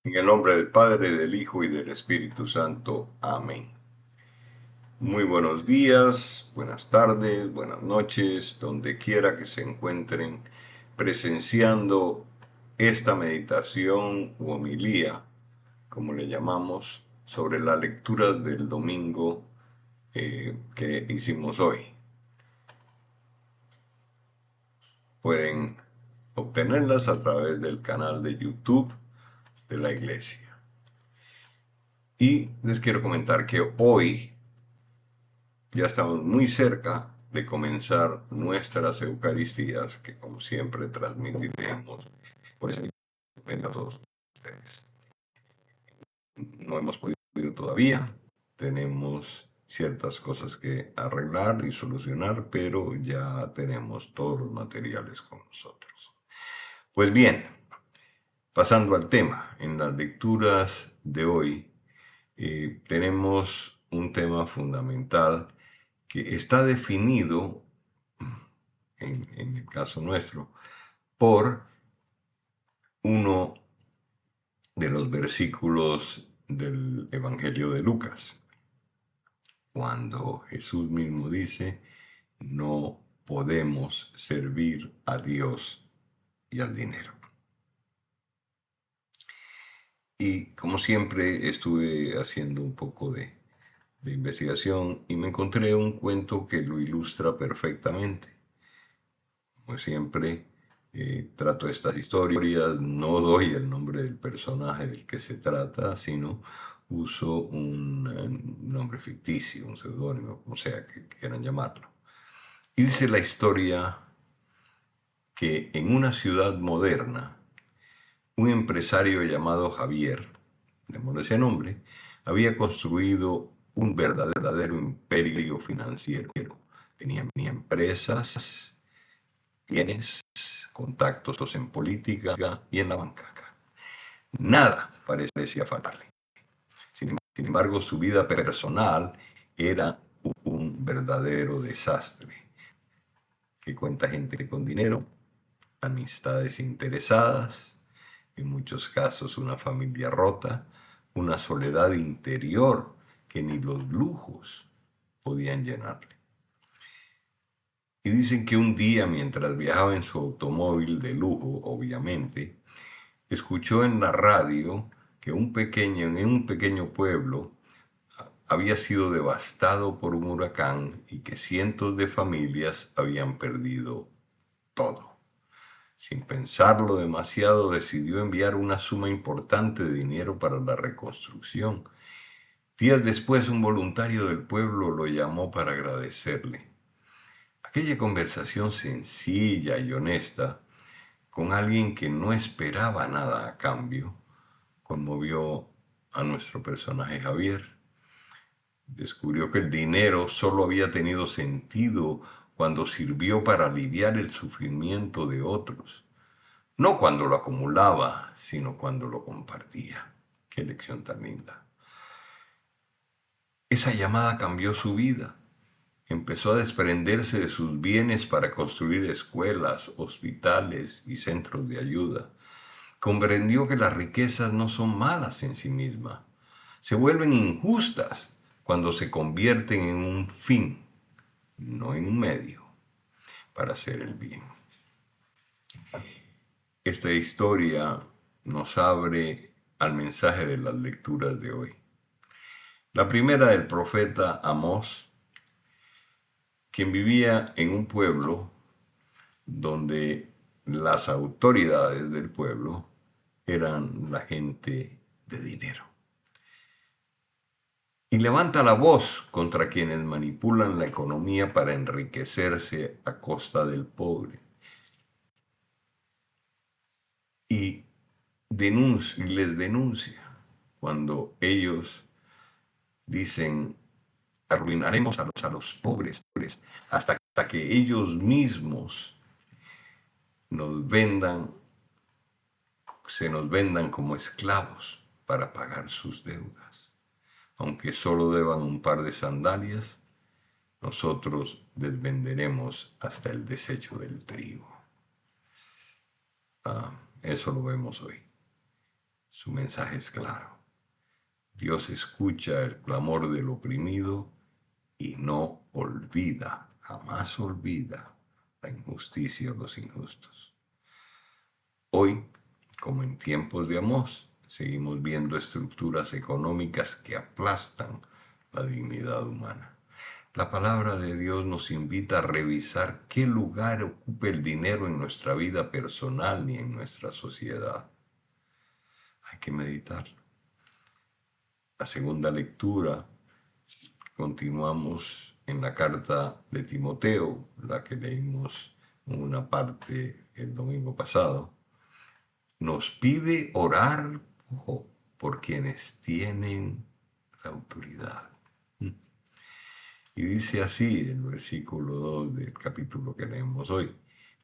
En el nombre del Padre, del Hijo y del Espíritu Santo. Amén. Muy buenos días, buenas tardes, buenas noches, donde quiera que se encuentren presenciando esta meditación u homilía, como le llamamos, sobre la lectura del domingo que hicimos hoy. Pueden obtenerlas a través del canal de YouTube de la iglesia. Y les quiero comentar que hoy ya estamos muy cerca de comenzar nuestras Eucaristías, que como siempre transmitiremos por ese medio a todos ustedes. No hemos podido todavía, tenemos ciertas cosas que arreglar y solucionar, pero ya tenemos todos los materiales con nosotros. Pues bien, pasando al tema, en las lecturas de hoy tenemos un tema fundamental que está definido, en el caso nuestro, por uno de los versículos del Evangelio de Lucas, cuando Jesús mismo dice, no podemos servir a Dios y al dinero. Y como siempre estuve haciendo un poco de investigación y me encontré un cuento que lo ilustra perfectamente. Como siempre, trato estas historias, no doy el nombre del personaje del que se trata, sino uso un nombre ficticio, un seudónimo, como sea que quieran llamarlo. Y dice la historia que en una ciudad moderna, un empresario llamado Javier, de ese nombre, había construido un verdadero imperio financiero. Tenía empresas, bienes, contactos en política y en la banca. Nada parecía faltarle. Sin embargo, su vida personal era un verdadero desastre. Que cuenta gente con dinero, amistades interesadas, en muchos casos una familia rota, una soledad interior que ni los lujos podían llenarle. Y dicen que un día, mientras viajaba en su automóvil de lujo, obviamente, escuchó en la radio que en un pequeño pueblo había sido devastado por un huracán y que cientos de familias habían perdido todo. Sin pensarlo demasiado, decidió enviar una suma importante de dinero para la reconstrucción. Días después, un voluntario del pueblo lo llamó para agradecerle. Aquella conversación sencilla y honesta con alguien que no esperaba nada a cambio, conmovió a nuestro personaje Javier. Descubrió que el dinero solo había tenido sentido cuando sirvió para aliviar el sufrimiento de otros. No cuando lo acumulaba, sino cuando lo compartía. Qué lección tan linda. Esa llamada cambió su vida. Empezó a desprenderse de sus bienes para construir escuelas, hospitales y centros de ayuda. Comprendió que las riquezas no son malas en sí mismas. Se vuelven injustas cuando se convierten en un fin, no en un medio, para hacer el bien. Esta historia nos abre al mensaje de las lecturas de hoy. La primera del profeta Amós, quien vivía en un pueblo donde las autoridades del pueblo eran la gente de dinero. Y levanta la voz contra quienes manipulan la economía para enriquecerse a costa del pobre. Y les denuncia cuando ellos dicen, arruinaremos a los pobres hasta que ellos mismos se nos vendan como esclavos para pagar sus deudas. Aunque solo deban un par de sandalias, nosotros les venderemos hasta el desecho del trigo. Eso lo vemos hoy. Su mensaje es claro. Dios escucha el clamor del oprimido y no olvida, jamás olvida la injusticia de los injustos. Hoy, como en tiempos de Amós, seguimos viendo estructuras económicas que aplastan la dignidad humana. La palabra de Dios nos invita a revisar qué lugar ocupa el dinero en nuestra vida personal y en nuestra sociedad. Hay que meditarlo. La segunda lectura, continuamos en la carta de Timoteo, la que leímos en una parte el domingo pasado. Nos pide orar por quienes tienen la autoridad. Y dice así el versículo 2 del capítulo que leemos hoy: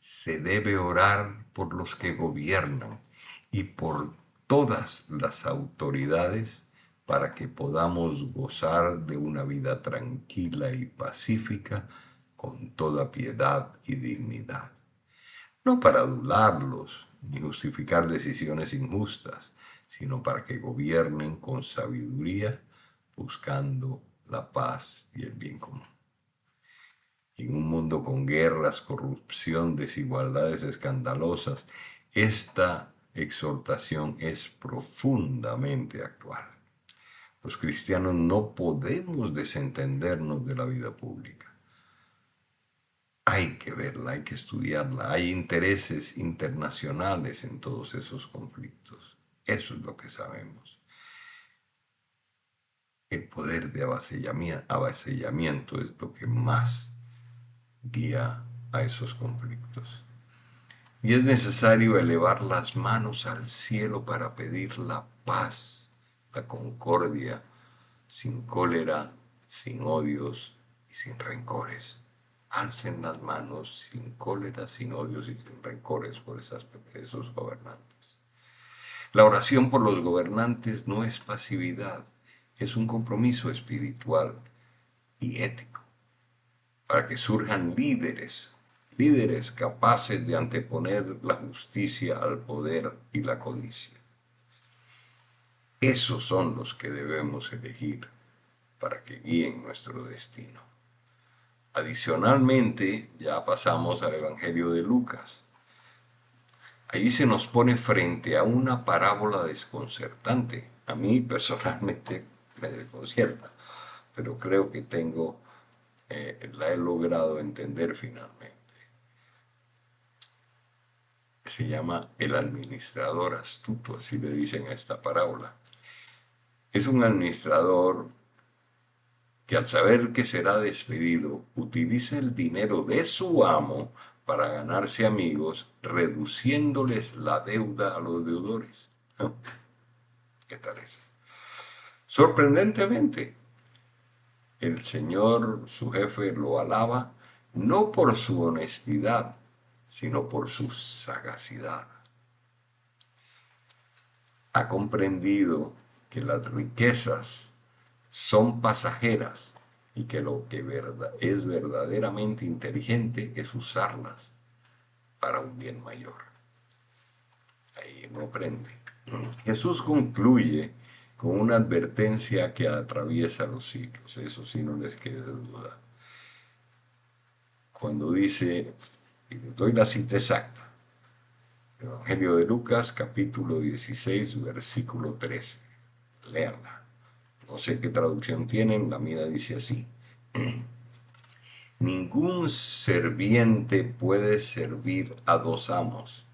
se debe orar por los que gobiernan y por todas las autoridades para que podamos gozar de una vida tranquila y pacífica con toda piedad y dignidad. No para adularlos ni justificar decisiones injustas, sino para que gobiernen con sabiduría, buscando la paz y el bien común. En un mundo con guerras, corrupción, desigualdades escandalosas, esta exhortación es profundamente actual. Los cristianos no podemos desentendernos de la vida pública. Hay que verla, hay que estudiarla. Hay intereses internacionales en todos esos conflictos. Eso es lo que sabemos. El poder de avasallamiento es lo que más guía a esos conflictos. Y es necesario elevar las manos al cielo para pedir la paz, la concordia, sin cólera, sin odios y sin rencores. Alcen las manos sin cólera, sin odios y sin rencores por esos gobernantes. La oración por los gobernantes no es pasividad, es un compromiso espiritual y ético para que surjan líderes capaces de anteponer la justicia al poder y la codicia. Esos son los que debemos elegir para que guíen nuestro destino. Adicionalmente, ya pasamos al Evangelio de Lucas. Allí se nos pone frente a una parábola desconcertante. A mí personalmente me desconcierta, pero creo que la he logrado entender finalmente. Se llama el administrador astuto, así le dicen a esta parábola. Es un administrador que al saber que será despedido, utiliza el dinero de su amo para ganarse amigos, reduciéndoles la deuda a los deudores. ¿Qué tal es? Sorprendentemente, el señor, su jefe, lo alaba no por su honestidad, sino por su sagacidad. Ha comprendido que las riquezas son pasajeras y que lo que es verdaderamente inteligente es usarlas para un bien mayor. Ahí lo aprende. Jesús concluye con una advertencia que atraviesa los siglos, eso sí no les quede duda. Cuando dice, y les doy la cita exacta, Evangelio de Lucas, capítulo 16, versículo 13. Léanla. No sé qué traducción tienen, la mía dice así. Ningún serviente puede servir a dos amos,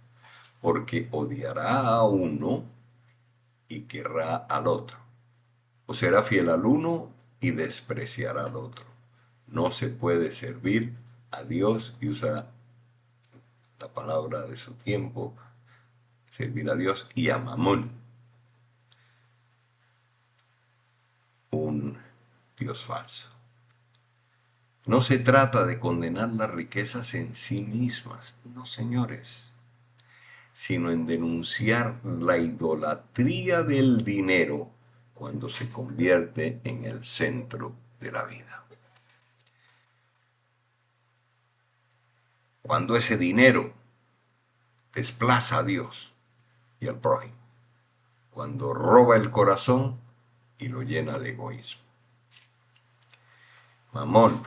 porque odiará a uno y querrá al otro, o será fiel al uno y despreciará al otro. No se puede servir a Dios, y usa la palabra de su tiempo, servir a Dios y a Mamón, un Dios falso. No se trata de condenar las riquezas en sí mismas, no señores, sino en denunciar la idolatría del dinero cuando se convierte en el centro de la vida. Cuando ese dinero desplaza a Dios y al prójimo, cuando roba el corazón y lo llena de egoísmo. Mamón,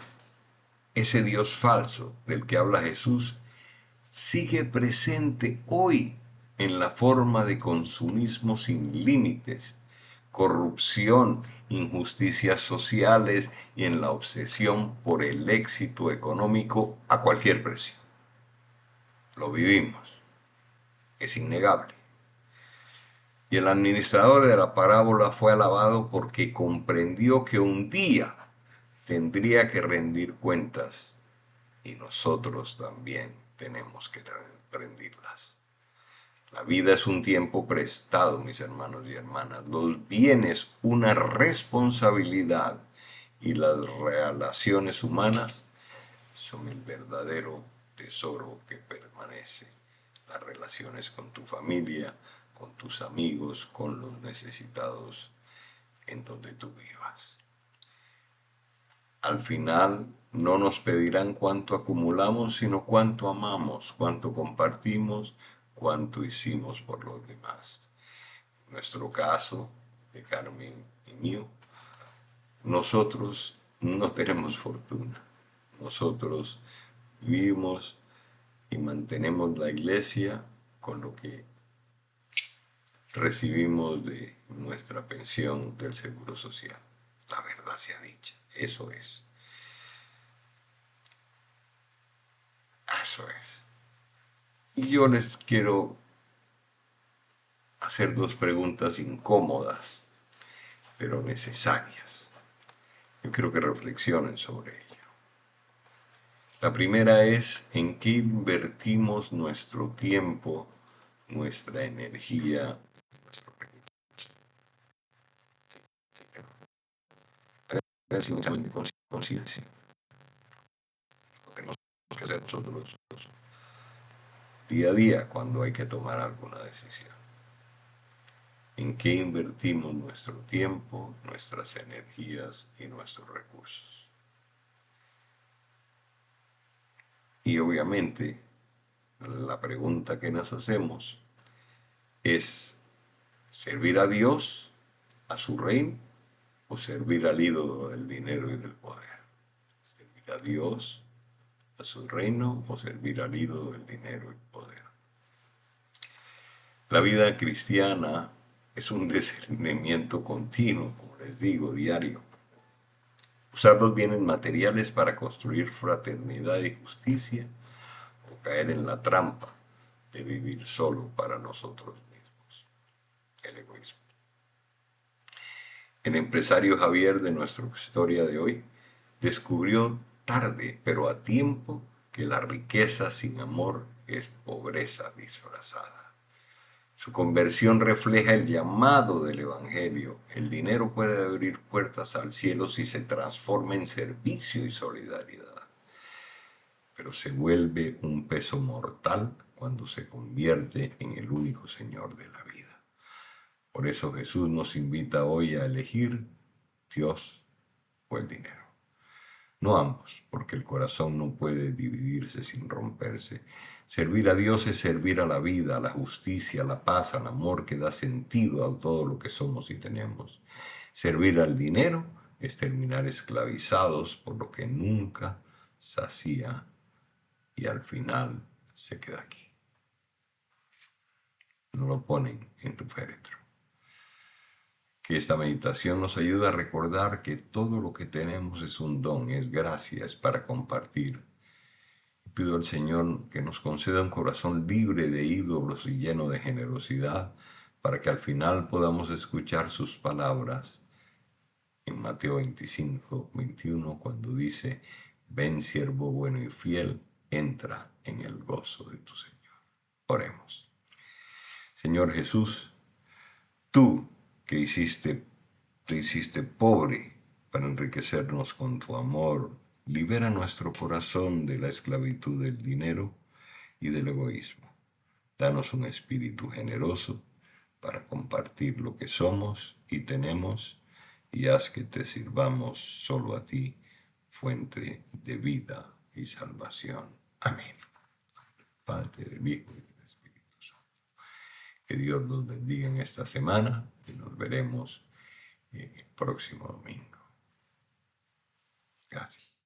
ese Dios falso del que habla Jesús, sigue presente hoy en la forma de consumismo sin límites, corrupción, injusticias sociales y en la obsesión por el éxito económico a cualquier precio. Lo vivimos, es innegable. Y el administrador de la parábola fue alabado porque comprendió que un día tendría que rendir cuentas y nosotros también tenemos que rendirlas. La vida es un tiempo prestado, mis hermanos y hermanas. Los bienes, una responsabilidad y las relaciones humanas son el verdadero tesoro que permanece. Las relaciones con tu familia, con tus amigos, con los necesitados en donde tú vivas. Al final no nos pedirán cuánto acumulamos, sino cuánto amamos, cuánto compartimos, cuánto hicimos por los demás. En nuestro caso, de Carmen y mío, nosotros no tenemos fortuna. Nosotros vivimos y mantenemos la iglesia con lo que recibimos de nuestra pensión del Seguro Social. La verdad sea dicha, eso es. Eso es. Y yo les quiero hacer dos preguntas incómodas, pero necesarias. Yo quiero que reflexionen sobre ello. La primera es, ¿en qué invertimos nuestro tiempo, nuestra energía, nuestro recurso? Es un examen de conciencia. Lo que tenemos que hacer nosotros día a día cuando hay que tomar alguna decisión. ¿En qué invertimos nuestro tiempo, nuestras energías y nuestros recursos? Y obviamente, la pregunta que nos hacemos es, ¿servir a Dios, a su reino, o servir al ídolo del dinero y del poder? ¿Servir a Dios, a su reino, o servir al ídolo del dinero y poder? La vida cristiana es un discernimiento continuo, como les digo, diario. Usar los bienes materiales para construir fraternidad y justicia, o caer en la trampa de vivir solo para nosotros mismos, el egoísmo. El empresario Javier de nuestra historia de hoy descubrió tarde, pero a tiempo, que la riqueza sin amor es pobreza disfrazada. Su conversión refleja el llamado del Evangelio. El dinero puede abrir puertas al cielo si se transforma en servicio y solidaridad, pero se vuelve un peso mortal cuando se convierte en el único Señor de la vida. Por eso Jesús nos invita hoy a elegir Dios o el dinero. No ambos, porque el corazón no puede dividirse sin romperse. Servir a Dios es servir a la vida, a la justicia, a la paz, al amor que da sentido a todo lo que somos y tenemos. Servir al dinero es terminar esclavizados por lo que nunca sacía y al final se queda aquí. No lo ponen en tu féretro. Que esta meditación nos ayude a recordar que todo lo que tenemos es un don, es gracia, es para compartir. Pido al Señor que nos conceda un corazón libre de ídolos y lleno de generosidad, para que al final podamos escuchar sus palabras en Mateo 25:21, cuando dice: ven, siervo bueno y fiel, entra en el gozo de tu Señor. Oremos. Señor Jesús, tú que te hiciste pobre para enriquecernos con tu amor, libera nuestro corazón de la esclavitud del dinero y del egoísmo. Danos un espíritu generoso para compartir lo que somos y tenemos, y haz que te sirvamos solo a ti, fuente de vida y salvación. Amén. Padre, del Hijo y del Espíritu Santo. Que Dios los bendiga en esta semana y nos veremos el próximo domingo. Gracias.